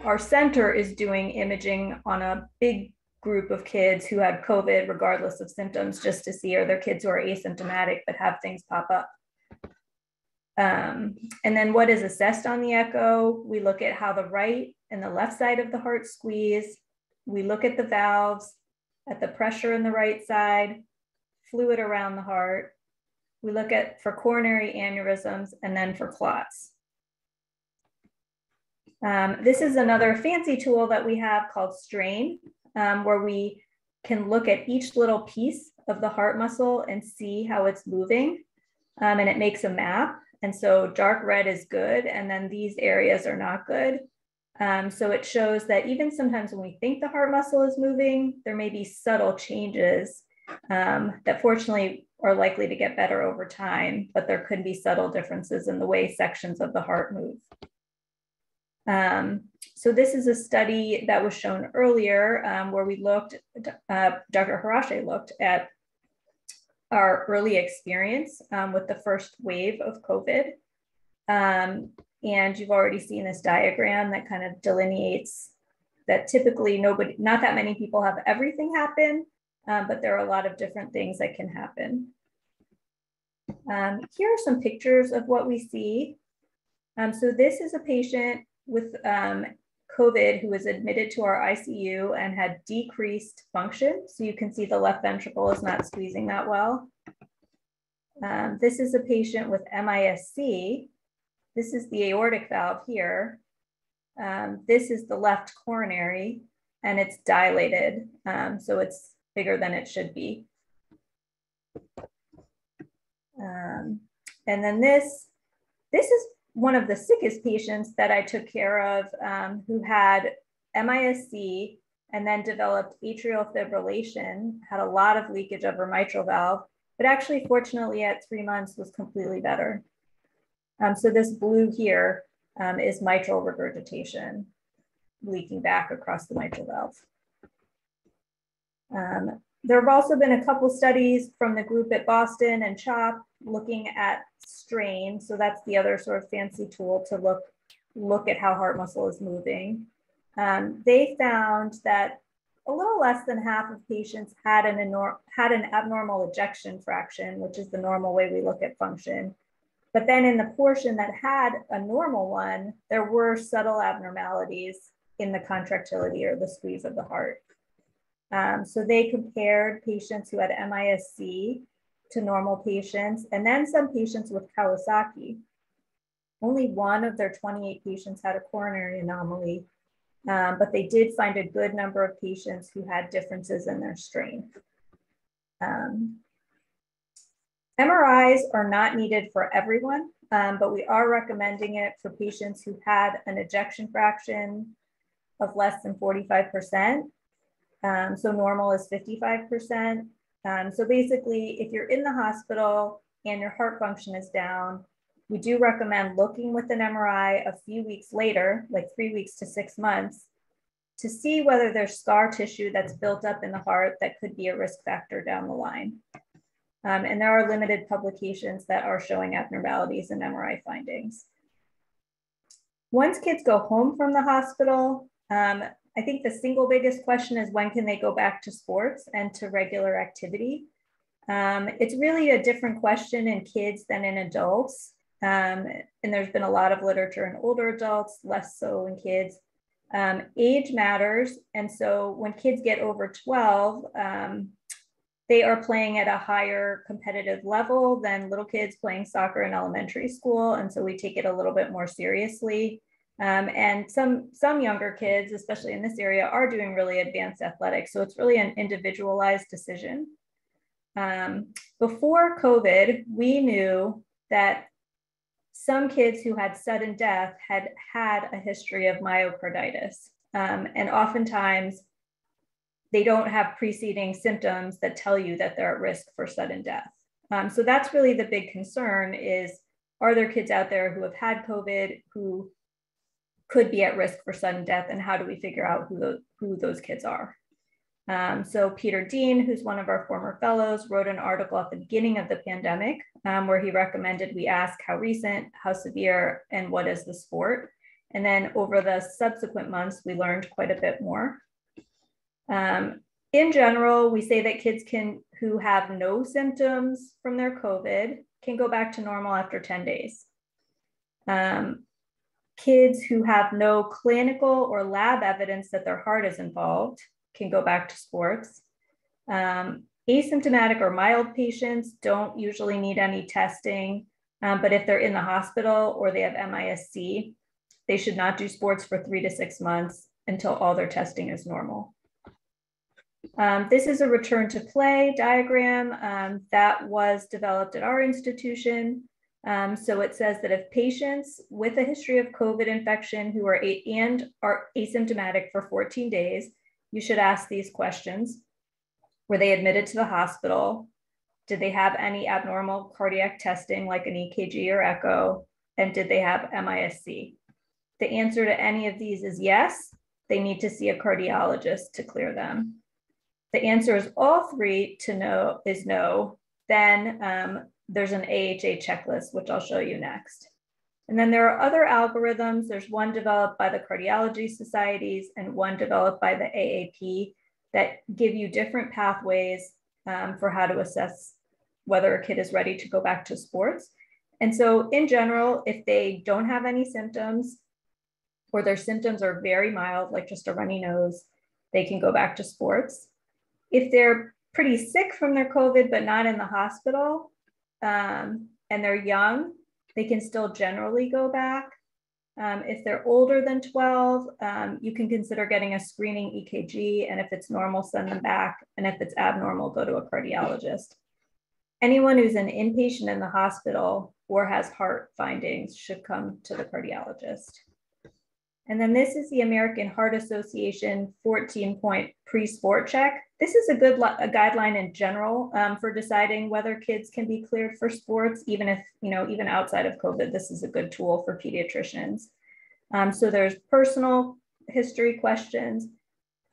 our center is doing imaging on a big group of kids who had COVID regardless of symptoms, just to see are there kids who are asymptomatic but have things pop up. And then what is assessed on the echo? We look at how the right and the left side of the heart squeeze. We look at the valves, at the pressure in the right side, fluid around the heart. We look at for coronary aneurysms and then for clots. This is another fancy tool that we have called strain, where we can look at each little piece of the heart muscle and see how it's moving. And it makes a map. And so dark red is good. And then these areas are not good. So it shows that even sometimes when we think the heart muscle is moving, there may be subtle changes that fortunately are likely to get better over time, but there could be subtle differences in the way sections of the heart move. So this is a study that was shown earlier where we looked, Dr. Harahsheh looked at our early experience with the first wave of COVID. And you've already seen this diagram that kind of delineates that typically not that many people have everything happen, but there are a lot of different things that can happen. Here are some pictures of what we see. So this is a patient with COVID who was admitted to our ICU and had decreased function. So you can see the left ventricle is not squeezing that well. This is a patient with MIS-C. This is the aortic valve here. This is the left coronary and it's dilated. So it's bigger than it should be. And then this is one of the sickest patients that I took care of who had MIS-C and then developed atrial fibrillation, had a lot of leakage of her mitral valve, but actually fortunately at 3 months was completely better. So this blue here is mitral regurgitation, leaking back across the mitral valve. There have also been a couple studies from the group at Boston and CHOP looking at strain. So that's the other sort of fancy tool to look at how heart muscle is moving. They found that a little less than half of patients had an abnormal ejection fraction, which is the normal way we look at function. But then in the portion that had a normal one, there were subtle abnormalities in the contractility or the squeeze of the heart. So they compared patients who had MIS-C to normal patients, and then some patients with Kawasaki. Only one of their 28 patients had a coronary anomaly, but they did find a good number of patients who had differences in their strain. MRIs are not needed for everyone, but we are recommending it for patients who had an ejection fraction of less than 45%. So normal is 55%. So basically, if you're in the hospital and your heart function is down, we do recommend looking with an MRI a few weeks later, like 3 weeks to 6 months, to see whether there's scar tissue that's built up in the heart that could be a risk factor down the line. And there are limited publications that are showing abnormalities in MRI findings. Once kids go home from the hospital, I think the single biggest question is when can they go back to sports and to regular activity? It's really a different question in kids than in adults. And there's been a lot of literature in older adults, less so in kids. Age matters. And so when kids get over 12, they are playing at a higher competitive level than little kids playing soccer in elementary school. And so we take it a little bit more seriously. And some younger kids, especially in this area, are doing really advanced athletics. So it's really an individualized decision. Before COVID, we knew that some kids who had sudden death had had a history of myocarditis. And oftentimes they don't have preceding symptoms that tell you that they're at risk for sudden death. So that's really the big concern is, are there kids out there who have had COVID who could be at risk for sudden death, and how do we figure out who those kids are? So Peter Dean, who's one of our former fellows, wrote an article at the beginning of the pandemic where he recommended we ask how recent, how severe, and what is the sport. And then over the subsequent months, we learned quite a bit more. In general, we say that kids who have no symptoms from their COVID can go back to normal after 10 days. Kids who have no clinical or lab evidence that their heart is involved can go back to sports. Asymptomatic or mild patients don't usually need any testing, but if they're in the hospital or they have MIS-C, they should not do sports for 3 to 6 months until all their testing is normal. This is a return to play diagram that was developed at our institution. So it says that if patients with a history of COVID infection who are asymptomatic for 14 days, you should ask these questions. Were they admitted to the hospital? Did they have any abnormal cardiac testing like an EKG or echo? And did they have MIS-C? The answer to any of these is yes. They need to see a cardiologist to clear them. The answer is all three is no. Then there's an AHA checklist, which I'll show you next. And then there are other algorithms. There's one developed by the cardiology societies and one developed by the AAP that give you different pathways for how to assess whether a kid is ready to go back to sports. And so in general, if they don't have any symptoms or their symptoms are very mild, like just a runny nose, they can go back to sports. If they're pretty sick from their COVID, but not in the hospital, and they're young, they can still generally go back. If they're older than 12, you can consider getting a screening EKG, and if it's normal, send them back. And if it's abnormal, go to a cardiologist. Anyone who's an inpatient in the hospital or has heart findings should come to the cardiologist. And then this is the American Heart Association 14-point pre-sport check. This is a good guideline in general for deciding whether kids can be cleared for sports, even if, even outside of COVID, this is a good tool for pediatricians. So there's personal history questions,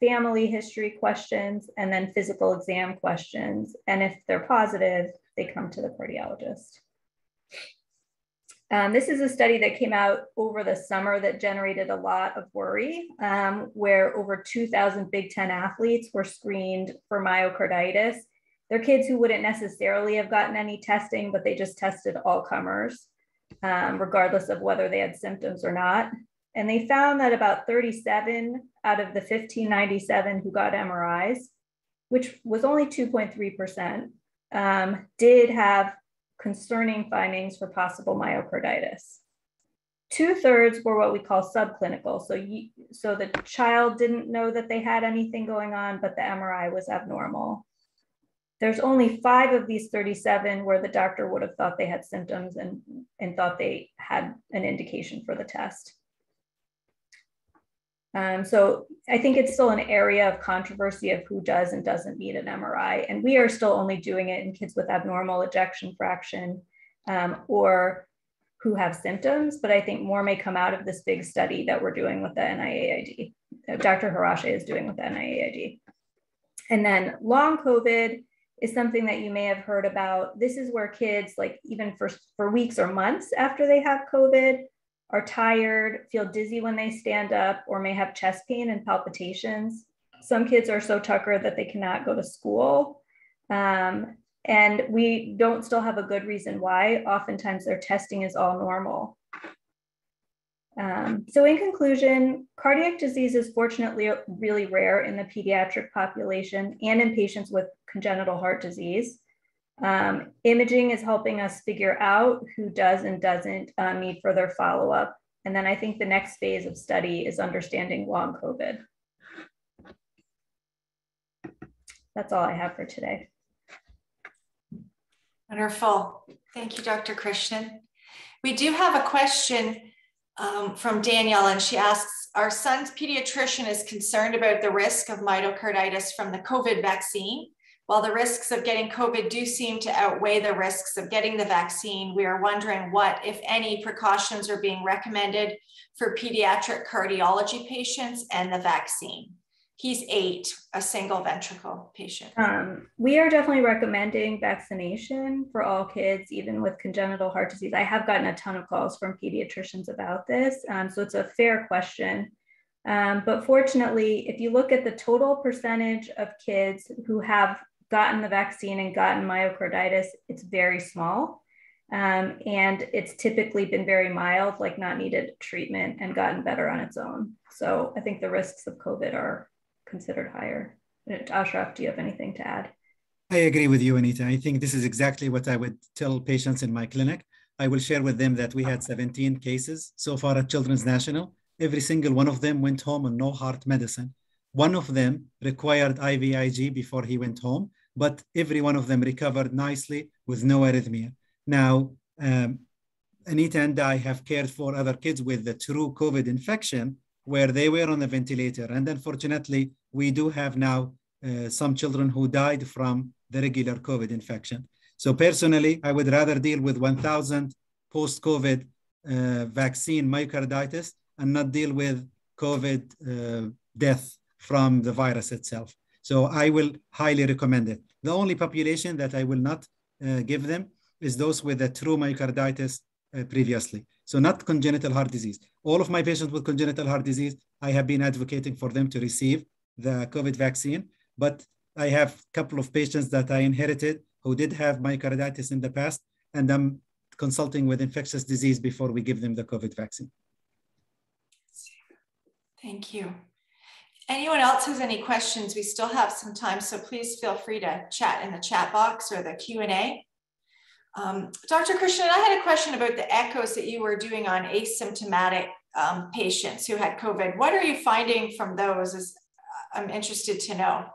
family history questions, and then physical exam questions. And if they're positive, they come to the cardiologist. This is a study that came out over the summer that generated a lot of worry, where over 2,000 Big Ten athletes were screened for myocarditis. They're kids who wouldn't necessarily have gotten any testing, but they just tested all comers, regardless of whether they had symptoms or not. And they found that about 37 out of the 1,597 who got MRIs, which was only 2.3%, did have concerning findings for possible myocarditis. 2/3 were what we call subclinical. So the child didn't know that they had anything going on, but the MRI was abnormal. There's only 5 of these 37 where the doctor would have thought they had symptoms and thought they had an indication for the test. So I think it's still an area of controversy of who does and doesn't need an MRI. And we are still only doing it in kids with abnormal ejection fraction or who have symptoms, but I think more may come out of this big study that we're doing with the NIAID, Dr. Harahsheh is doing with the NIAID. And then long COVID is something that you may have heard about. This is where kids, like even for weeks or months after they have COVID, are tired, feel dizzy when they stand up, or may have chest pain and palpitations. Some kids are so tuckered that they cannot go to school. And we don't still have a good reason why. Oftentimes their testing is all normal. So in conclusion, cardiac disease is fortunately really rare in the pediatric population and in patients with congenital heart disease. Imaging is helping us figure out who does and doesn't need further follow-up. And then I think the next phase of study is understanding long COVID. That's all I have for today. Wonderful. Thank you, Dr. Krishnan. We do have a question from Danielle, and she asks, our son's pediatrician is concerned about the risk of myocarditis from the COVID vaccine. While the risks of getting COVID do seem to outweigh the risks of getting the vaccine, we are wondering what, if any, precautions are being recommended for pediatric cardiology patients and the vaccine. He's 8, a single ventricle patient. We are definitely recommending vaccination for all kids, even with congenital heart disease. I have gotten a ton of calls from pediatricians about this, so it's a fair question. But fortunately, if you look at the total percentage of kids who have gotten the vaccine and gotten myocarditis, it's very small. And it's typically been very mild, like not needed treatment and gotten better on its own. So I think the risks of COVID are considered higher. Ashraf, do you have anything to add? I agree with you, Anita. I think this is exactly what I would tell patients in my clinic. I will share with them that we had 17 cases so far at Children's National. Every single one of them went home on no heart medicine. One of them required IVIG before he went home, but every one of them recovered nicely with no arrhythmia. Now, Anita and I have cared for other kids with the true COVID infection where they were on a ventilator. And unfortunately, we do have now some children who died from the regular COVID infection. So personally, I would rather deal with 1,000 post-COVID vaccine myocarditis and not deal with COVID death from the virus itself. So I will highly recommend it. The only population that I will not give them is those with a true myocarditis previously. So not congenital heart disease. All of my patients with congenital heart disease, I have been advocating for them to receive the COVID vaccine, but I have a couple of patients that I inherited who did have myocarditis in the past, and I'm consulting with infectious disease before we give them the COVID vaccine. Thank you. Anyone else has any questions? We still have some time, so please feel free to chat in the chat box or the Q&A. Dr. Krishnan, I had a question about the echoes that you were doing on asymptomatic patients who had COVID. What are you finding from those? I'm interested to know.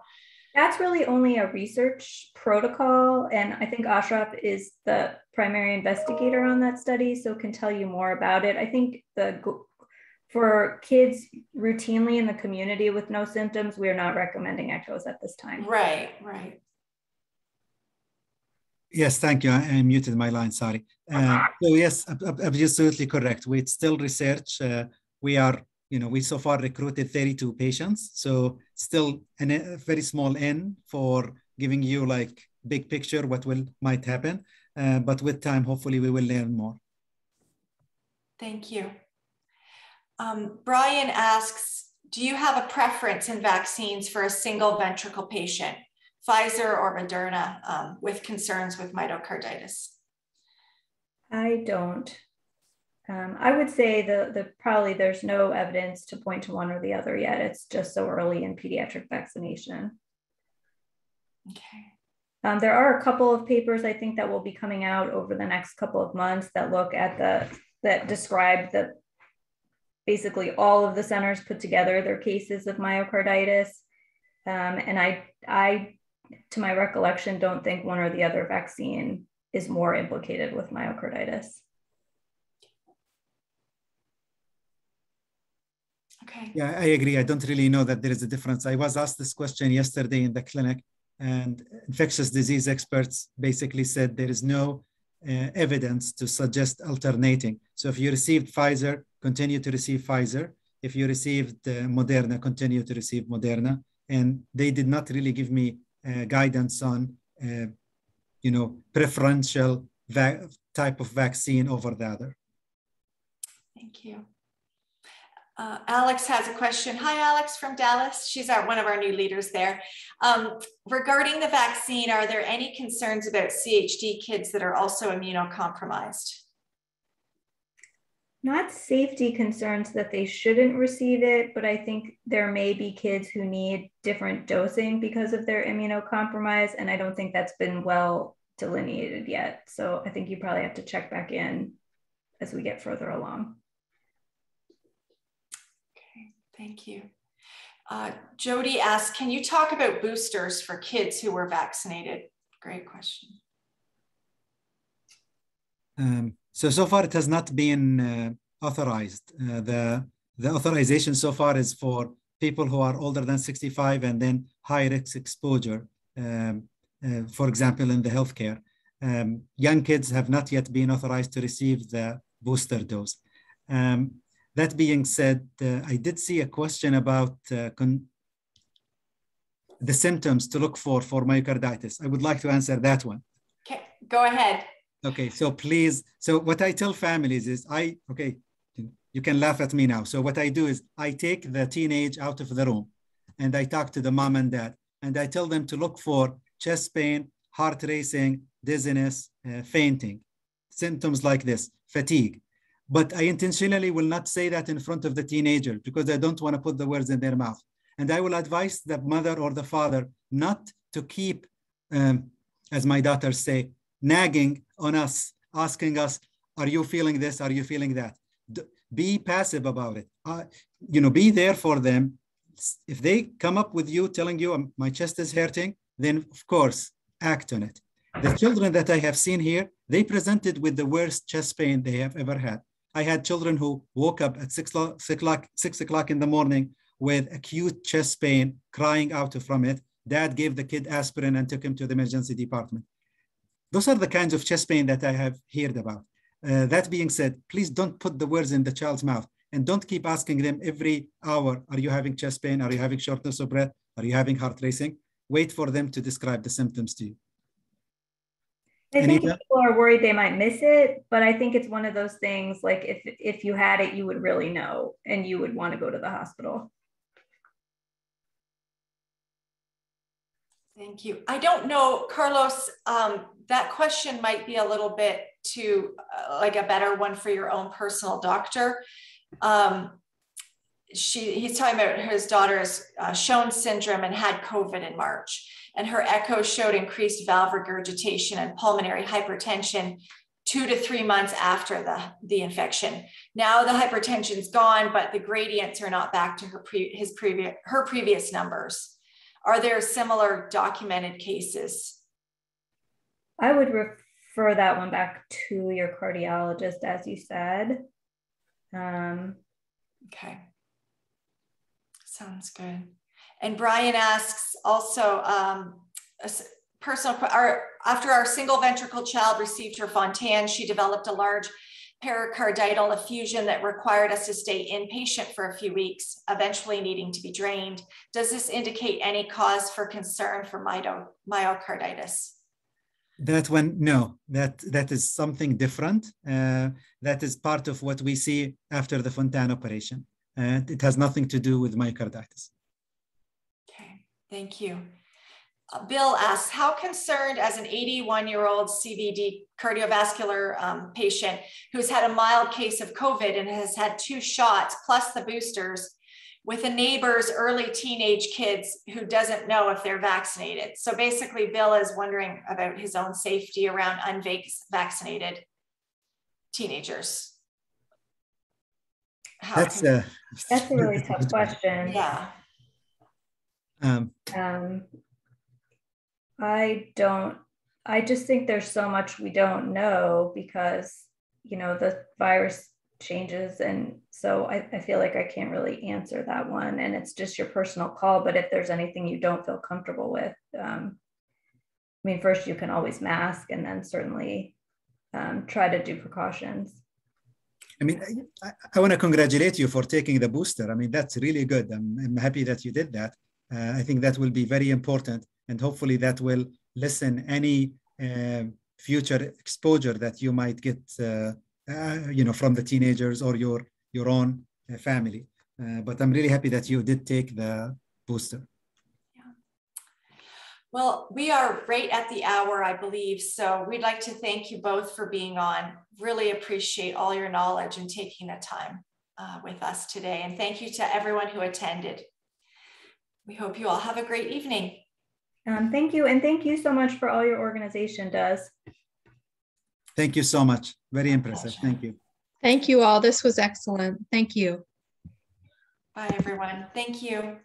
That's really only a research protocol, and I think Ashraf is the primary investigator on that study, so can tell you more about it. I think for kids routinely in the community with no symptoms, we are not recommending echoes at this time. Right, right. Yes, thank you. I muted my line, sorry. So yes, absolutely correct. It's still research. We so far recruited 32 patients. So still a very small N for giving you like big picture what might happen. But with time, hopefully we will learn more. Thank you. Brian asks, do you have a preference in vaccines for a single ventricle patient, Pfizer or Moderna, with concerns with myocarditis? I don't. I would say probably there's no evidence to point to one or the other yet. It's just so early in pediatric vaccination. Okay. There are a couple of papers I think that will be coming out over the next couple of months that look at that describe basically all of the centers put together their cases of myocarditis. And I, to my recollection, don't think one or the other vaccine is more implicated with myocarditis. Okay. Yeah, I agree. I don't really know that there is a difference. I was asked this question yesterday in the clinic, and infectious disease experts basically said there is no evidence to suggest alternating. So if you received Pfizer, continue to receive Pfizer. If you received Moderna, continue to receive Moderna. And they did not really give me guidance on, preferential type of vaccine over the other. Thank you. Alex has a question. Hi, Alex from Dallas. She's one of our new leaders there. Regarding the vaccine, are there any concerns about CHD kids that are also immunocompromised? not safety concerns that they shouldn't receive it, but I think there may be kids who need different dosing because of their immunocompromise, and I don't think that's been well delineated yet. So I think you probably have to check back in as we get further along. Okay, thank you. Jody asks, can you talk about boosters for kids who were vaccinated? Great question. So far it has not been authorized. The authorization so far is for people who are older than 65 and then high risk exposure, for example, in the healthcare. Young kids have not yet been authorized to receive the booster dose. That being said, I did see a question about the symptoms to look for myocarditis. I would like to answer that one. Okay, go ahead. Okay, so please, so what I tell families is you can laugh at me now. So what I do is I take the teenage out of the room and I talk to the mom and dad and I tell them to look for chest pain, heart racing, dizziness, fainting, symptoms like this, fatigue. But I intentionally will not say that in front of the teenager because I don't want to put the words in their mouth. And I will advise the mother or the father not to keep, as my daughters say, nagging on us, asking us, are you feeling this? Are you feeling that? Be passive about it. Be there for them. If they come up with you telling you my chest is hurting, then of course, act on it. The children that I have seen here, they presented with the worst chest pain they have ever had. I had children who woke up at 6 o'clock in the morning with acute chest pain, crying out from it. Dad gave the kid aspirin and took him to the emergency department. Those are the kinds of chest pain that I have heard about. That being said, please don't put the words in the child's mouth and don't keep asking them every hour, are you having chest pain? Are you having shortness of breath? Are you having heart racing? Wait for them to describe the symptoms to you. I think people are worried they might miss it, but I think it's one of those things like if you had it, you would really know and you would want to go to the hospital. Thank you. I don't know, Carlos, that question might be a little bit too, like a better one for your own personal doctor. He's talking about his daughter's Shown syndrome and had COVID in March, and her echo showed increased valve regurgitation and pulmonary hypertension 2 to 3 months after the infection. Now the hypertension's gone, but the gradients are not back to her previous numbers. Are there similar documented cases? I would refer that one back to your cardiologist, as you said. Okay. Sounds good. And Brian asks also, after our single ventricle child received her Fontan, she developed a large pericardial effusion that required us to stay inpatient for a few weeks, eventually needing to be drained. Does this indicate any cause for concern for myocarditis? That one, no, that is something different. That is part of what we see after the Fontan operation. It has nothing to do with myocarditis. Okay, thank you. Bill asks, how concerned as an 81-year-old CVD cardiovascular patient who's had a mild case of COVID and has had 2 shots plus the boosters with a neighbor's early teenage kids who doesn't know if they're vaccinated? So basically, Bill is wondering about his own safety around unvaccinated teenagers. That's a really tough question. Yeah. I just think there's so much we don't know because, the virus changes. And so I feel like I can't really answer that one. And it's just your personal call. But if there's anything you don't feel comfortable with, first you can always mask and then certainly try to do precautions. I want to congratulate you for taking the booster. That's really good. I'm happy that you did that. I think that will be very important. And hopefully that will lessen any future exposure that you might get, from the teenagers or your own family. But I'm really happy that you did take the booster. Yeah. Well, we are right at the hour, I believe. So we'd like to thank you both for being on. Really appreciate all your knowledge and taking the time with us today. And thank you to everyone who attended. We hope you all have a great evening. Thank you. And thank you so much for all your organization does. Thank you so much. Very impressive. Thank you. Thank you all. This was excellent. Thank you. Bye, everyone. Thank you.